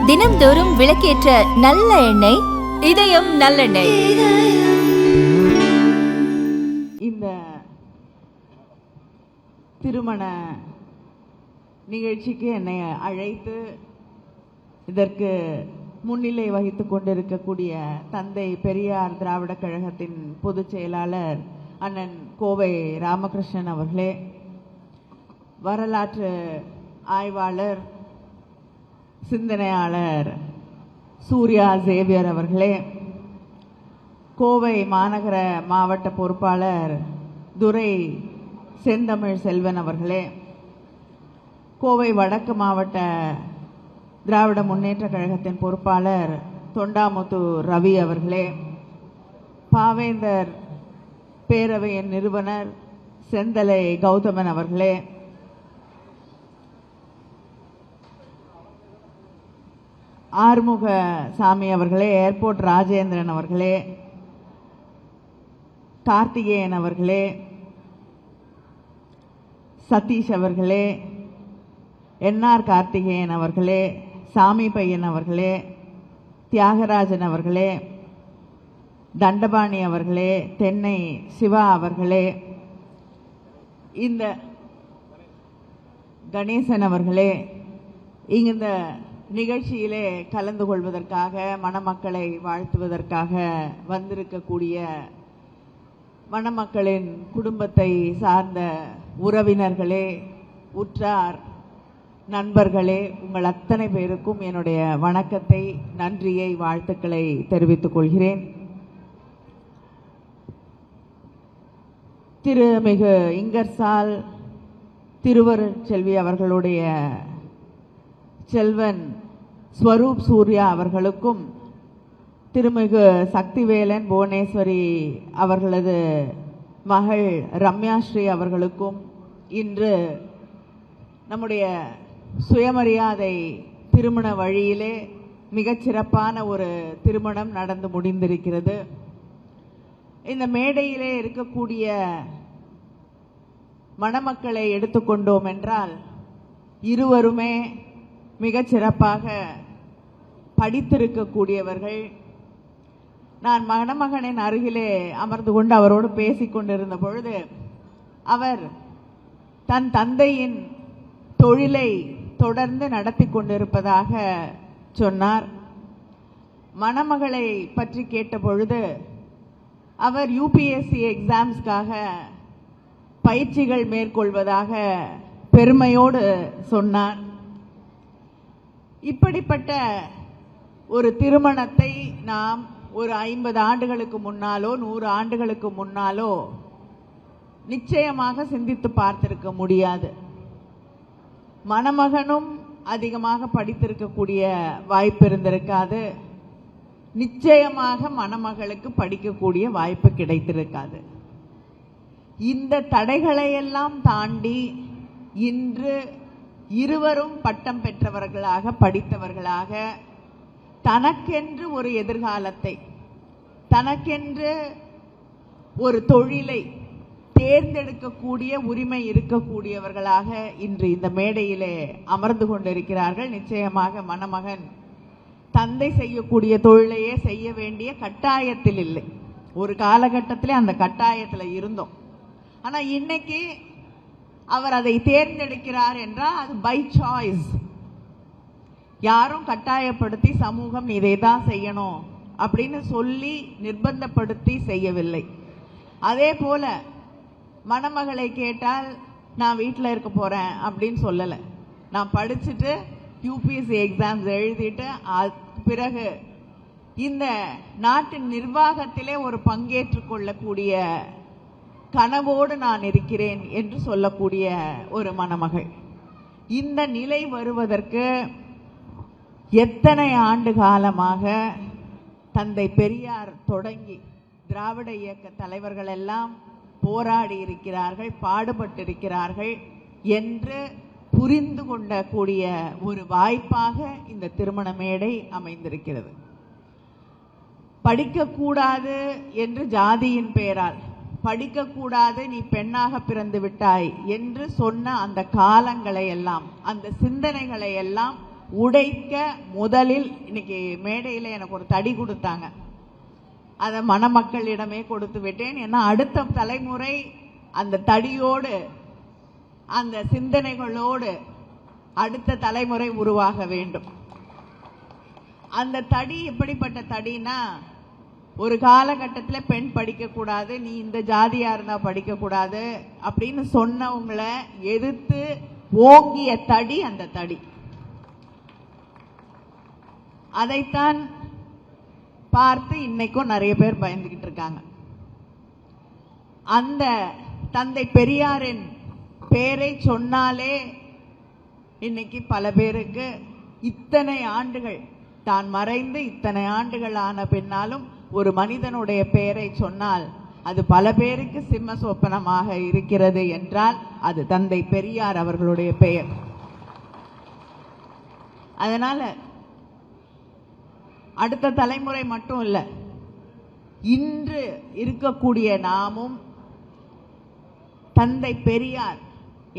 தினம்தோறும் விளக்கேற்ற நல்ல எண்ணெய் இதயம் நல்லெண்ணெய். இந்த திருமண நிகழ்ச்சிக்கு என்னை அழைத்து இதற்கு முன்னிலை வகித்துக் கொண்டிருக்கக்கூடிய தந்தை பெரியார் திராவிட கழகத்தின் பொதுச் செயலாளர் அண்ணன் கோவை ராமகிருஷ்ணன் அவர்களே, வரலாற்று ஆய்வாளர் சிந்தனையாளர் சூர்யா சேவியர் அவர்களே, கோவை மாநகர மாவட்ட பொறுப்பாளர் துரை செந்தமிழ் செல்வன் அவர்களே, கோவை வடக்கு மாவட்ட திராவிட முன்னேற்ற கழகத்தின் பொறுப்பாளர் தொண்டாமுத்து ரவி அவர்களே, பாவேந்தர் பேரவையின் நிறுவனர் செந்தலை கௌதமன் அவர்களே, ஆறுமுக சாமி அவர்களே, ஏர்போர்ட் ராஜேந்திரன் அவர்களே, கார்த்திகேயன் அவர்களே, சதீஷ் அவர்களே, என்ஆர் கார்த்திகேயன் அவர்களே, சாமி பையன் அவர்களே, தியாகராஜன் அவர்களே, தண்டபாணி அவர்களே, தென்னை சிவா அவர்களே, இந்த கணேசன் அவர்களே, இந்த நிகழ்ச்சியிலே கலந்து கொள்வதற்காக மணமக்களை வாழ்த்துவதற்காக வந்திருக்கக்கூடிய மணமக்களின் குடும்பத்தை சார்ந்த உறவினர்களே, உற்றார் நண்பர்களே, உங்கள் அத்தனை பேருக்கும் என்னுடைய வணக்கத்தை, நன்றியை, வாழ்த்துக்களை தெரிவித்துக் கொள்கிறேன். திருமிகு இங்கர்சால் திருவருட்செல்வி அவர்களுடைய செல்வன் ஸ்வரூப் சூர்யா அவர்களுக்கும், திருமிகு சக்திவேலன் புவனேஸ்வரி அவர்களது மகள் ரம்யாஸ்ரீ அவர்களுக்கும் இன்று நம்முடைய சுயமரியாதை திருமண வழியிலே மிகச்சிறப்பான ஒரு திருமணம் நடந்து முடிந்திருக்கிறது. இந்த மேடையிலே இருக்கக்கூடிய மணமக்களை எடுத்துக்கொண்டோம் என்றால் இருவருமே மிகச்சிறப்பாக படித்திருக்கக்கூடியவர்கள். நான் மணமகனின் அருகிலே அமர்ந்து கொண்டு அவரோடு பேசிக்கொண்டிருந்த பொழுது அவர் தன் தந்தையின் தொழிலை தொடர்ந்து நடத்தி கொண்டிருப்பதாக சொன்னார். மணமகளை பற்றி கேட்ட பொழுது அவர் யூபிஎஸ்சி எக்ஸாம்ஸ்க்காக பயிற்சிகள் மேற்கொள்வதாக பெருமையோடு சொன்னார். இப்படிப்பட்ட ஒரு திருமணத்தை நாம் ஒரு 50 ஆண்டுகளுக்கு முன்னாலோ 100 ஆண்டுகளுக்கு முன்னாலோ நிச்சயமாக சிந்தித்து பார்த்திருக்க முடியாது. மணமகனும் அதிகமாக படித்திருக்கக்கூடிய வாய்ப்பு இருந்திருக்காது. நிச்சயமாக மணமகளுக்கு படிக்கக்கூடிய வாய்ப்பு கிடைத்திருக்காது. இந்த தடைகளையெல்லாம் தாண்டி இன்று இருவரும் பட்டம் பெற்றவர்களாக, படித்தவர்களாக, தனக்கென்று ஒரு எதிர்காலத்தை, தனக்கென்று ஒரு தொழிலை தேர்ந்தெடுக்கக்கூடிய உரிமை இருக்கக்கூடியவர்களாக இன்று இந்த மேடையிலே அமர்ந்து கொண்டிருக்கிறார்கள். நிச்சயமாக மணமகன் தந்தை செய்யக்கூடிய தொழிலையே செய்ய வேண்டிய கட்டாயத்தில் இல்லை. ஒரு காலகட்டத்திலே அந்த கட்டாயத்தில் இருந்தோம். ஆனா இன்னைக்கு அவர் அதை தேர்ந்தெடுக்கிறார் என்றால் அது பை சாய்ஸ். யாரும் கட்டாயப்படுத்தி சமூகம் இதை தான் செய்யணும் அப்படின்னு சொல்லி நிர்பந்தப்படுத்தி செய்யவில்லை. அதே போல மணமகளை கேட்டால் நான் வீட்டில் இருக்க போறேன் அப்படின்னு சொல்லலை. நான் படிச்சுட்டு யூபிஎஸ்சி எக்ஸாம்ஸ் எழுதிட்டு பிறகு இந்த நாட்டின் நிர்வாகத்திலே ஒரு பங்கேற்றுக் கொள்ளக்கூடிய கனவோடு நான் இருக்கிறேன் என்று சொல்லக்கூடிய ஒரு மணமகள். இந்த நிலை வருவதற்கு எத்தனை ஆண்டு காலமாக தந்தை பெரியார் தொடங்கி திராவிட இயக்க தலைவர்கள் எல்லாம் போராடி இருக்கிறார்கள், பாடுபட்டிருக்கிறார்கள் என்று புரிந்து கொள்ளக்கூடிய ஒரு வாய்ப்பாக இந்த திருமண மேடை அமைந்திருக்கிறது. படிக்கக்கூடாது என்று ஜாதியின் பெயரால், படிக்கக்கூடாது, நீ பெண்ணாக பிறந்து விட்டாய் என்று சொன்ன அந்த காலங்களை எல்லாம், அந்த சிந்தனைகளை எல்லாம் உடைக்க முதலில் இன்னைக்கு மேடையில் எனக்கு ஒரு தடி கொடுத்தாங்க. அதை மணமக்களிடமே கொடுத்து விட்டேன். ஏன்னா அடுத்த தலைமுறை அந்த தடியோடு, அந்த சிந்தனைகளோடு அடுத்த தலைமுறை உருவாக வேண்டும். அந்த தடி எப்படிப்பட்ட தடினா, ஒரு காலகட்டத்தில் பெண் படிக்கக்கூடாது, நீ இந்த ஜாதியா இருந்தா படிக்கக்கூடாது அப்படின்னு சொன்னவங்களை எதிர்த்து ஓங்கிய தடி அந்த தடி. அதைத்தான் பார்த்து இன்னைக்கும் நிறைய பேர் பயந்துகிட்டு இருக்காங்க. அந்த தந்தை பெரியாரின் பேரை சொன்னாலே இன்னைக்கு பல பேருக்கு இத்தனை ஆண்டுகள் தான் மறைந்து இத்தனை ஆண்டுகள் ஆன பின்னாலும் ஒரு மனிதனுடைய பெயரை சொன்னால் அது பல பேருக்கு சிம்ம சொப்பனமாக இருக்கிறது என்றால் அது தந்தை பெரியார் அவர்களுடைய பெயர். அதனால அடுத்த தலைமுறை மட்டும் இல்ல, இன்று இருக்கக்கூடிய நாமும் தந்தை பெரியார்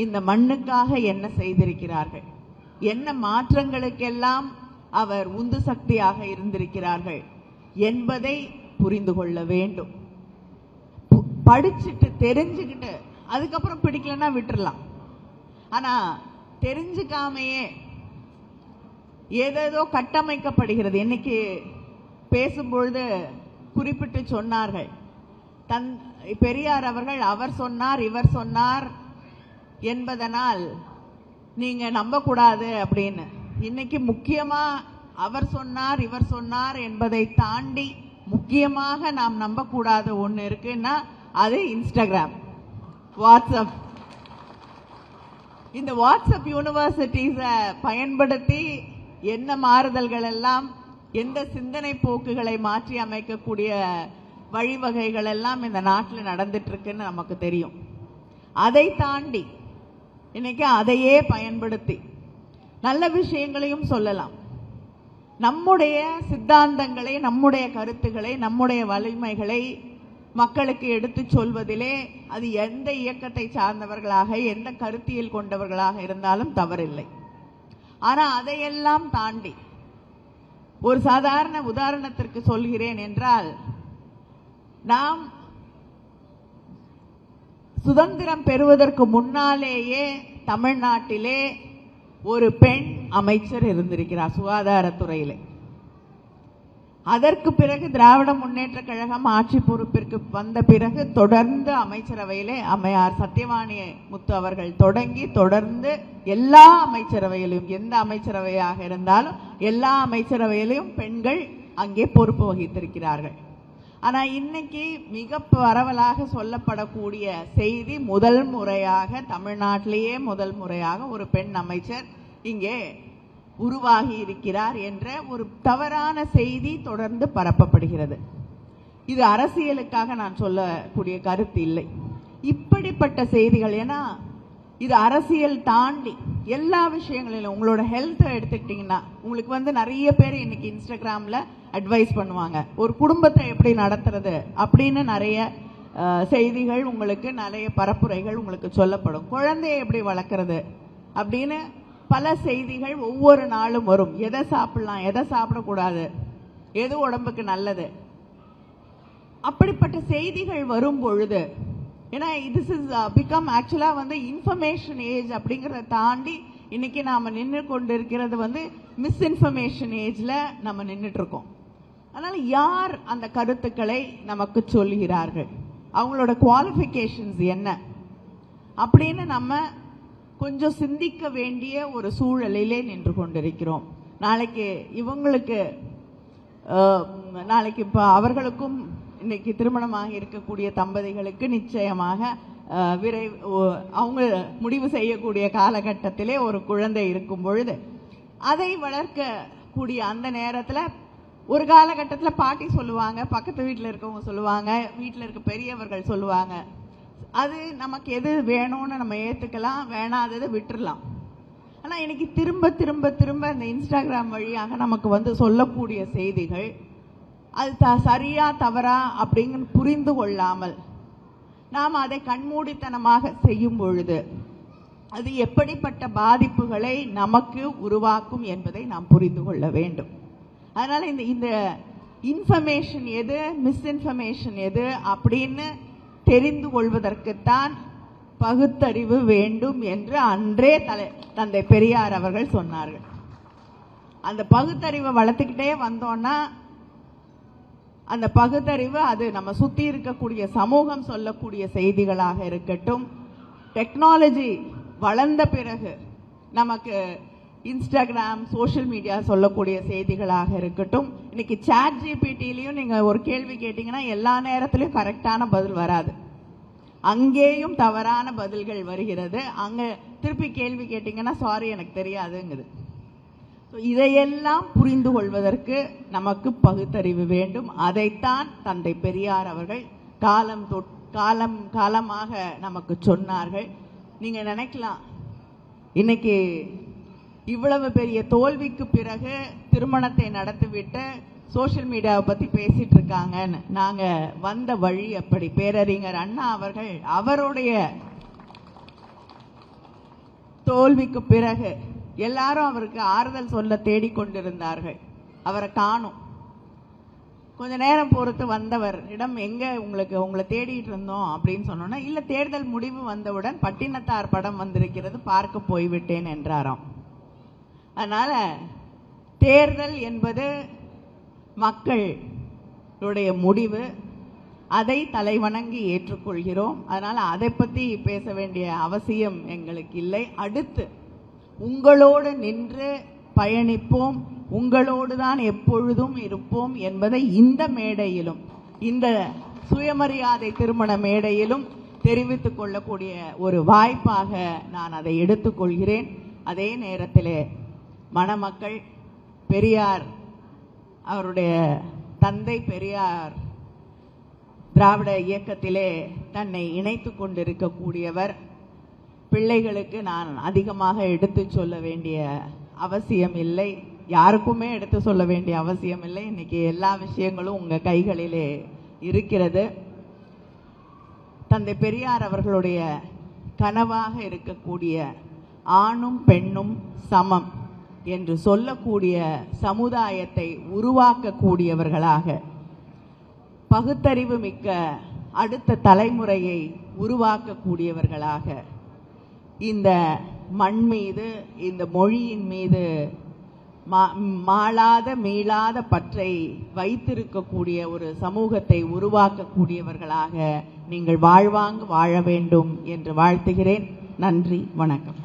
இந்த மண்ணுக்காக என்ன செய்திருக்கிறார்கள், என்ன மாற்றங்களுக்கெல்லாம் அவர் உந்து சக்தியாக இருந்திருக்கிறார்கள் என்பதை புரிந்து கொள்ள வேண்டும். படிச்சுட்டு தெரிஞ்சுக்கிட்டு அதுக்கப்புறம் பிடிக்கலன்னா விட்டுறலாம். ஆனா தெரிஞ்சுக்காமையே ஏதேதோ கட்டமைக்கப்படுகிறது. இன்னைக்கு பேசும்பொழுது குறிப்பிட்டு சொன்னார்கள், பெரியார் அவர்கள் அவர் சொன்னார் இவர் சொன்னார் என்பதனால் நீங்க நம்பக்கூடாது அப்படின்னு. இன்னைக்கு முக்கியமா அவர் சொன்னார் இவர் சொன்னார் என்பதை தாண்டி முக்கியமாக நாம் நம்பக்கூடாத ஒன்று இருக்குன்னா அது இன்ஸ்டாகிராம், வாட்ஸ்அப். இந்த வாட்ஸ்அப் யூனிவர்சிட்டிஸை பயன்படுத்தி என்ன மாறுதல்கள் எல்லாம், எந்த சிந்தனை போக்குகளை மாற்றி அமைக்கக்கூடிய வழிவகைகள் எல்லாம் இந்த நாட்டில் நடந்துட்டு இருக்குன்னு நமக்கு தெரியும். அதை தாண்டி இன்னைக்கு அதையே பயன்படுத்தி நல்ல விஷயங்களையும் சொல்லலாம். நம்முடைய சித்தாந்தங்களை, நம்முடைய கருத்துக்களை, நம்முடைய வலிமைகளை மக்களுக்கு எடுத்து சொல்வதிலே அது எந்த இயக்கத்தை சார்ந்தவர்களாக, எந்த கருத்தியல் கொண்டவர்களாக இருந்தாலும் தவறில்லை. ஆனா அதையெல்லாம் தாண்டி ஒரு சாதாரண உதாரணத்திற்கு சொல்கிறேன் என்றால், நாம் சுதந்திரம் பெறுவதற்கு முன்னாலேயே தமிழ்நாட்டிலே ஒரு பெண் அமைச்சர் இருந்திருக்கிறார் சுகாதாரத்துறையிலே. அதற்கு பிறகு திராவிட முன்னேற்ற கழகம் ஆட்சி பொறுப்பிற்கு வந்த பிறகு தொடர்ந்து அமைச்சரவையிலே அம்மையார் சத்யவாணி முத்து அவர்கள் தொடர்ந்து எல்லா அமைச்சரவையிலும், எந்த அமைச்சரவையாக இருந்தாலும் எல்லா அமைச்சரவையிலும் பெண்கள் அங்கே பொறுப்பு வகித்திருக்கிறார்கள். ஆனா இன்னைக்கு மிக பரவலாக சொல்லப்படக்கூடிய செய்தி, முதல் முறையாக தமிழ்நாட்டிலேயே முதல் முறையாக ஒரு பெண் அமைச்சர் இங்கே உருவாகி இருக்கிறார் என்ற ஒரு தவறான செய்தி தொடர்ந்து பரப்பப்படுகிறது. இது அரசியலுக்காக நான் சொல்லக்கூடிய கருத்து இல்லை. இப்படிப்பட்ட செய்திகள், ஏன்னா இது அரசியல் தாண்டி எல்லா விஷயங்களிலும், உங்களோட ஹெல்த்தை எடுத்துக்கிட்டீங்கன்னா உங்களுக்கு நிறைய பேர் இன்னைக்கு இன்ஸ்டாகிராம்ல அட்வைஸ் பண்ணுவாங்க, ஒரு குடும்பத்தை எப்படி நடத்துறது அப்படின்னு நிறைய செய்திகள் உங்களுக்கு, நிறைய பரப்புரைகள் உங்களுக்கு சொல்லப்படும். குழந்தையை எப்படி வளர்க்கறது அப்படின்னு பல செய்திகள் ஒவ்வொரு நாளும் வரும். எதை சாப்பிடலாம், எதை சாப்பிடக்கூடாது, எது உடம்புக்கு நல்லது, அப்படிப்பட்ட செய்திகள் வரும் பொழுது, ஏன்னா திஸ் இஸ் பிகம் ஆக்சுவலா இன்ஃபர்மேஷன் ஏஜ் அப்படிங்கிறத தாண்டி இன்னைக்கு நாம நின்று கொண்டு இருக்கிறது மிஸ்இன்ஃபர்மேஷன் ஏஜ்ல நம்ம நின்றுட்டு இருக்கோம். அதனால யார் அந்த கருத்துக்களை நமக்கு சொல்கிறார்கள், அவங்களோட குவாலிஃபிகேஷன்ஸ் என்ன அப்படின்னு நம்ம கொஞ்சம் சிந்திக்க வேண்டிய ஒரு சூழலிலே நின்று கொண்டிருக்கிறோம். நாளைக்கு இவங்களுக்கு, நாளைக்கு இப்போ அவர்களுக்கும் இன்னைக்கு திருமணமாக இருக்கக்கூடிய தம்பதிகளுக்கு நிச்சயமாக அவங்க முடிவு செய்யக்கூடிய காலகட்டத்திலே ஒரு குழந்தை இருக்கும் பொழுது அதை வளர்க்கக்கூடிய அந்த நேரத்தில் ஒரு காலகட்டத்தில் பாட்டி சொல்லுவாங்க, பக்கத்து வீட்டில் இருக்கவங்க சொல்லுவாங்க, வீட்டில் இருக்க பெரியவர்கள் சொல்லுவாங்க. அது நமக்கு எது வேணும்னு நம்ம ஏற்றுக்கலாம், வேணாததை விட்டுறலாம். ஆனால் இன்னைக்கு திரும்ப திரும்ப திரும்ப இந்த இன்ஸ்டாகிராம் வழியாக நமக்கு சொல்லக்கூடிய செய்திகள் அது சரியா தவறா அப்படிங்கன்னு புரிந்து கொள்ளாமல் நாம் அதை கண்மூடித்தனமாக செய்யும் பொழுது அது எப்படிப்பட்ட பாதிப்புகளை நமக்கு உருவாக்கும் என்பதை நாம் புரிந்து கொள்ள வேண்டும். அதனால இந்த இன்ஃபர்மேஷன் எது, மிஸ்இன்ஃபர்மேஷன் எது அப்படின்னு தெரிந்து கொள்வதற்குத்தான் பகுத்தறிவு வேண்டும் என்று அன்றே தந்தை பெரியார் அவர்கள் சொன்னார்கள். அந்த பகுத்தறிவை வளர்த்துக்கிட்டே வந்தோம்னா அந்த பகுத்தறிவு அது நம்ம சுத்தி இருக்கக்கூடிய சமூகம் சொல்லக்கூடிய செய்திகளாக இருக்கட்டும், டெக்னாலஜி வளர்ந்த பிறகு நமக்கு இன்ஸ்டாகிராம் சோஷியல் மீடியா சொல்லக்கூடிய செய்திகளாக இருக்கட்டும். இன்னைக்கு சாட் ஜிபிடிலையும் நீங்க ஒரு கேள்வி கேட்டீங்கன்னா எல்லா நேரத்திலையும் கரெக்டான பதில் வராது, அங்கேயும் தவறான பதில்கள் வருகிறது. அங்க திருப்பி கேள்வி கேட்டீங்கன்னா சாரி எனக்கு தெரியாதுங்குது. இதையெல்லாம் புரிந்து கொள்வதற்கு நமக்கு பகுத்தறிவு வேண்டும். அதைத்தான் தந்தை பெரியார் அவர்கள் காலமாக நமக்கு சொன்னார்கள். நீங்க நினைக்கலாம் இன்னைக்கு இவ்வளவு பெரிய தோல்விக்கு பிறகு திருமணத்தை நடத்திவிட்டு சோஷியல் மீடியாவை பத்தி பேசிட்டு இருக்காங்கன்னு. நாங்க வந்த வழி அப்படி. பேரறிஞர் அண்ணா அவர்கள் அவருடைய தோல்விக்கு பிறகு எல்லாரும் அவருக்கு ஆறுதல் சொல்ல தேடிக்கொண்டிருந்தார்கள். அவரை காணும். கொஞ்ச நேரம் பொறுத்து வந்தவர் இடம் எங்க உங்களை தேடிட்டு இருந்தோம் அப்படின்னு சொன்னோன்னா, இல்ல தேர்தல் முடிவு வந்தவுடன் பட்டினத்தார் படம் வந்திருக்கிறது பார்க்க போய்விட்டேன் என்றாராம். அதனால தேர்தல் என்பது மக்களுடைய முடிவு, அதை தலைவணங்கி ஏற்றுக்கொள்கிறோம். அதனால அதை பத்தி பேச வேண்டிய அவசியம் எங்களுக்கு இல்லை. அடுத்து உங்களோடு நின்று பயணிப்போம், உங்களோடு தான் எப்பொழுதும் இருப்போம் என்பதை இந்த மேடையிலும் இந்த சுயமரியாதை திருமண மேடையிலும் தெரிவித்துக் கொள்ளக்கூடிய ஒரு வாய்ப்பாக நான் அதை எடுத்துக்கொள்கிறேன். அதே நேரத்தில் மணமக்கள் பெரியார் அவருடைய தந்தை பெரியார் திராவிட இயக்கத்திலே தன்னை இணைத்து கொண்டிருக்கக்கூடியவர். பிள்ளைகளுக்கு நான் அதிகமாக எடுத்து சொல்ல வேண்டிய அவசியம் இல்லை, யாருக்குமே எடுத்து சொல்ல வேண்டிய அவசியம் இல்லை. இன்னைக்கு எல்லா விஷயங்களும் உங்க கைகளிலே இருக்கிறது. தந்தை பெரியார் அவர்களுடைய கனவாக இருக்கக்கூடிய ஆணும் பெண்ணும் சமம் என்று சொல்லக்கூடிய சமுதாயத்தை உருவாக்கக்கூடியவர்களாக, பகுத்தறிவு மிக்க அடுத்த தலைமுறையை உருவாக்கக்கூடியவர்களாக, இந்த மண் மீது இந்த மொழியின் மீது மாளாத மீளாத பற்றை வைத்திருக்கக்கூடிய ஒரு சமூகத்தை உருவாக்கக்கூடியவர்களாக நீங்கள் வாழ்வாங்கு வாழ வேண்டும் என்று வாழ்த்துகிறேன். நன்றி, வணக்கம்.